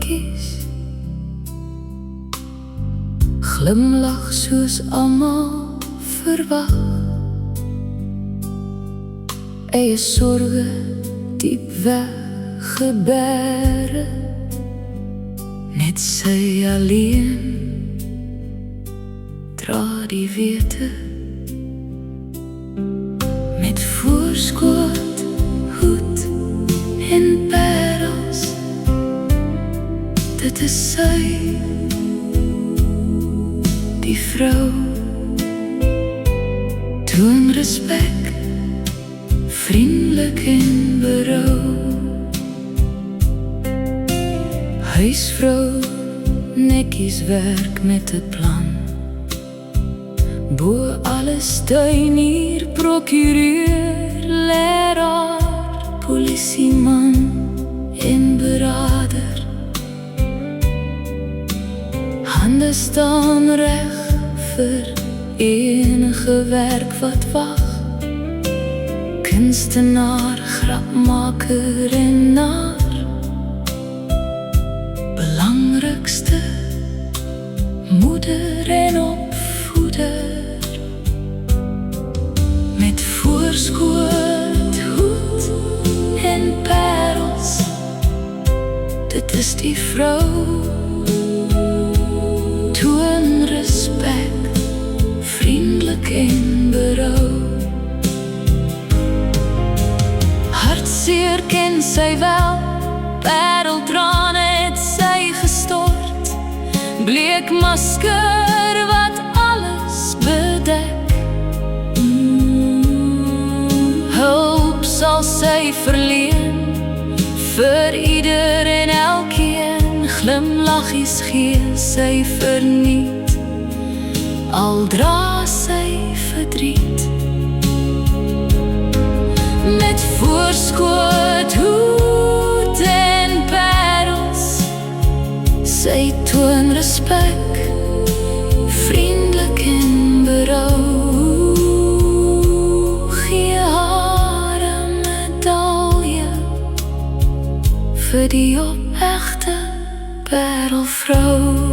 brokkies, glimlag soos almal verwag. Eie sorge diep weggebere, net sy alleen dra die wete. Met voorskoot, hoed en parels, dit is sy, die vrou. Toon respek, vriendelik en berou. Huisvrou, netjies werk met 'n plan. Bo alles tuinier, prokureur, leraar, polisieman en beraader. Hande staan reg vir enige werk wat wag. Kunstenaar, grapmaker en naar. Belangrikste, moeder en opvoeder. Met voorskoot, hoed en parels, dit is die vrou. Toon respek, vriendelik en berou. Hartseer ken sy wel, pareltrane het sy gestort. Bleek masker wat alles bedek. Hulp sal sy verleen, vir ieder en elkeen. Glimlaggies gee sy verniet, al dra sy verdriet. Met voorskoot, hoed en parels, sy toon respek, vriendelik en berou. Gee haar 'n medalje vir die opegte parelvrou.